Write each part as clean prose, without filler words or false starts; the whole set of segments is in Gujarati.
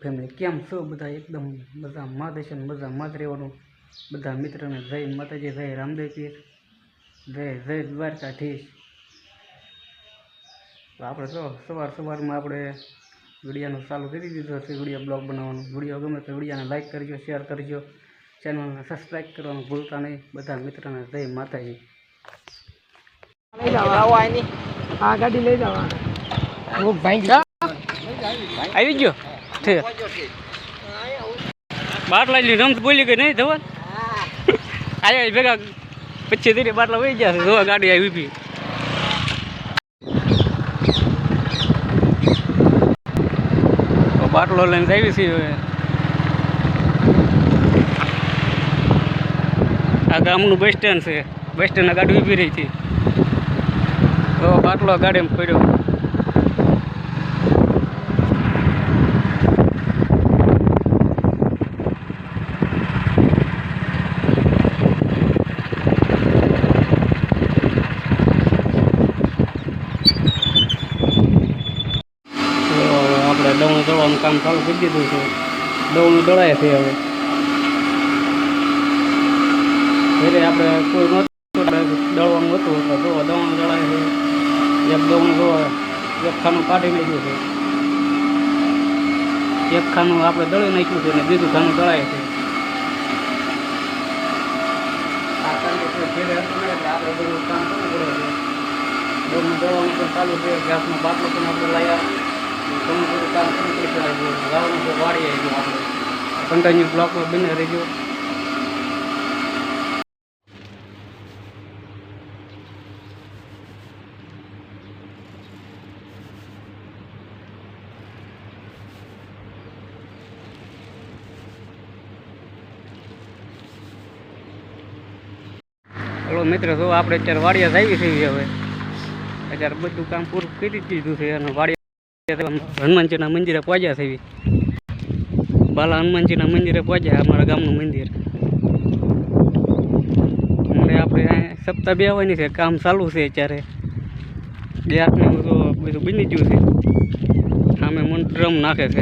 ફેમિલી કેમ છો બધા? એકદમ મજામાં દેશે ને મજામાં જ રહેવાનું. બધા મિત્રોને જય માતાજી, જય રામદેવ પીર, જય દ્વારકાધીશ. તો આપણે તો સવારમાં આપણે વિડીયોનું ચાલુ કરી દીધો છે. વિડીયો બ્લોગ બનાવવાનો. વિડીયો ગમે તો વિડીયોને લાઈક કરજો, શેર કરજો, ચેનલને સબસ્ક્રાઈબ કરવાનું ભૂલતા નહીં. બધા મિત્રોને જય માતાજી. આ ગાડી લઈ જવા આવી ગયો બાટલા રમત બોલી ગઈ નહીં ધવલ આવ્યા ભેગા પછી ધીરે બાટલા વહી ગયા છે. જોવા ગાડી આવી બી બાટલો લઈને આવી છે. હવે આ ગામનું બસ સ્ટેન્ડ છે. બસ સ્ટેન્ડના ગાડી ઊભી રહી હતી તો બાટલો ગાડીમાં પડ્યો. દવણું દળવાનું કામ ચાલુ કરી દીધું છે. દવણું દળાય છે. હવે ઘરે આપણે કોઈ નહોતું દળવાનું હતું તો જો દવણું દળાય છે. એક દવણું જો એક ખાનું કાઢી નાખ્યું છે. એક ખાનું આપણે દળી નાખ્યું છે અને બીજું ખાનું દળાય છે. આ કામ ઘરે હતું ને એટલે આપણે બધું કામ કરવું પડે છે. દવણું દળવાનું પણ ચાલુ છે. ગેસનો બાટલો પણ આપણે લાવ્યા. ઘણું બધું કામ કરવું પડશે. જવાનું છે વાડીએ. આપણે કન્ટિન્યુ બ્લોકમાં બને રહેજો. હલો મિત્રો, જો આપણે અત્યારે વાડિયા જ આવી છીએ. હવે અત્યારે બધું કામ પૂરું કરી દીધું છે અને વાડિયા હનુમાનજીના મંદિરે પહોંચ્યા છે. બાલા હનુમાનજીના મંદિરે પહોંચ્યા. અમારા ગામનું મંદિર. અને આપણે સપ્તાહ બેવાની છે. કામ ચાલુ છે અત્યારે. ગેસને બધું બની ગયું છે. સામે ડ્રમ નાખે છે.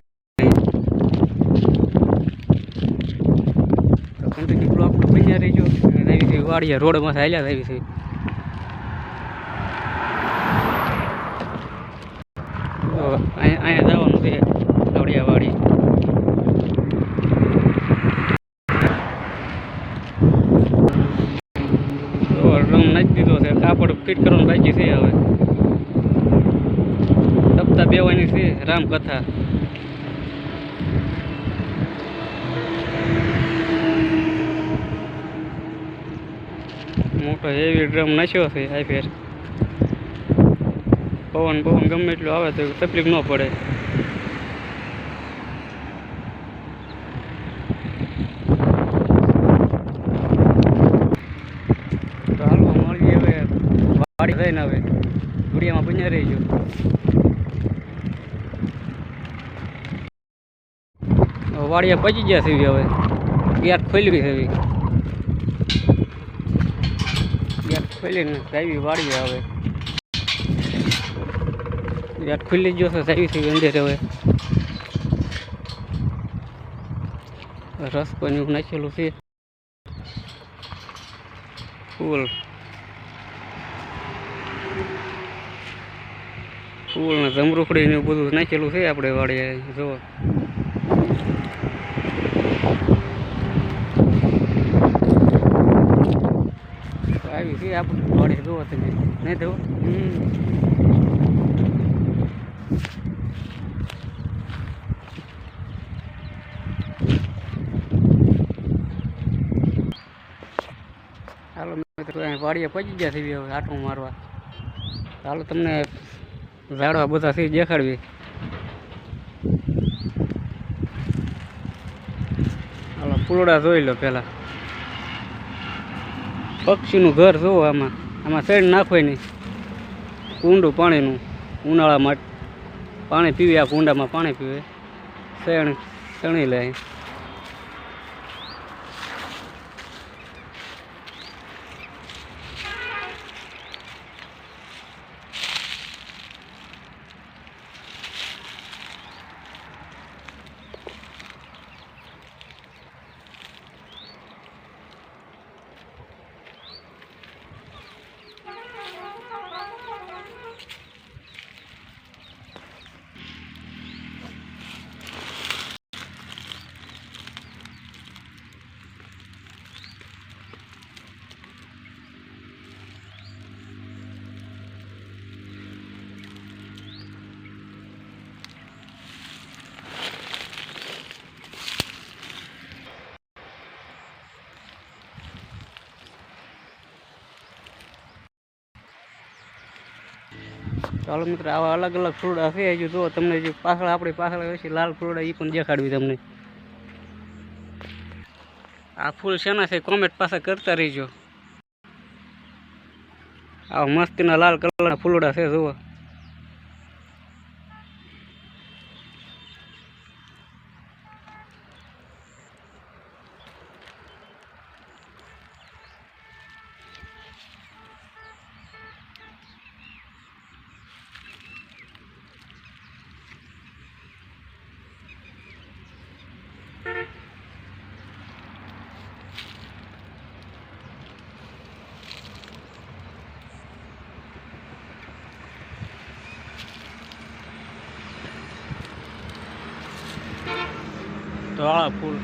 તો કન્ટિન્યુ બ્લોક બન્યા રહીજો. આવી છે વાડિયા રોડમાં ચાલ્યા આવી છે. અહીંયા જવાનું છે દોડિયા વાડી. રમ નાખી દીધો છે. કાપડ ફિટ કરવાનું બાકી છે. હવે સપ્તાહ બેવાની છે રામકથા. મોટો હેવી ડ્રમ નાખ્યો છે. આ ફેર પવન ગમે એટલું આવે તો તકલીફ ન પડે. તો હાલો મળીએ હવે વાડી થઈને. હવે વિડીયોમાં બન્યા રહીજો. વાડિયા પચી ગયા છે. હવે ગેટ ખોલી છે. ગેટ ખોલીને આવી વાડીએ. હવે ગેટ ખુલ્લી જ જોશે. આવી છે અંદર. હવે રસ પણ એવું નાખેલું છે. ફૂલ ને જમરૂખડી ને બધું નાખેલું છે. આપણે વાડીએ જો આવી છે આપણે વાડીએ. જોવો તમે નહીં થવું. હાલો મિત્રો, વાડીએ પહોંચી ગયા છે. હવે આટું મારવા. હાલો તમને ઝાડવા બધા છે દેખાડવી. હાલો ફૂલડા જોઈ લો પહેલાં. પક્ષીનું ઘર જોવો. આમાં શેડ નાખવાય નહીં. કુંડું પાણીનું ઉનાળામાં પાણી પીવે. આ કુંડામાં પાણી પીવે. શેણ ચણી લે. ચાલો મિત્રો આવા અલગ અલગ ફ્રૂડા છે હજુ જો તમને જે પાછળ આપણી પાછળ હશે લાલ ફ્રૂડા એ પણ દેખાડવી તમને. આ ફૂલ શેના છે કોમેન્ટ પાસે કરતા રહીજો. આ મસ્તીના લાલ કલરના ફૂલડા છે જુઓ. ધોળા ફૂલ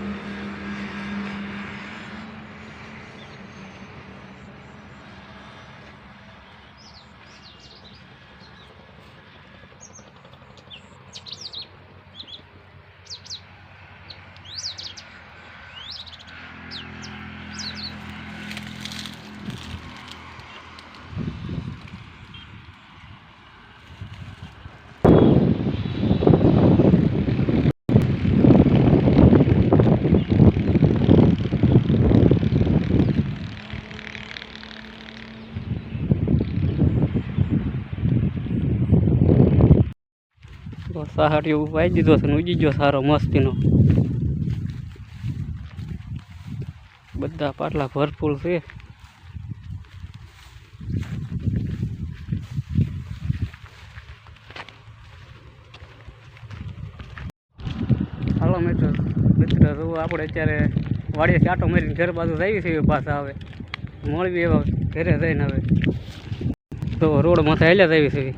સહાટીઓ વાઈ દીધો છે ને ઉગી ગયો સારો મસ્તીનો. બધા પાટલા ભરપૂર છે. હાલો મિત્રો આપણે અત્યારે વાડીએ આટો મારીને ઘર બાજુ જઈએ છીએ પાછા આવે મળવી એવા ઘરે જઈને હવે તો રોડ માથે હાલ્યા જઈએ છીએ.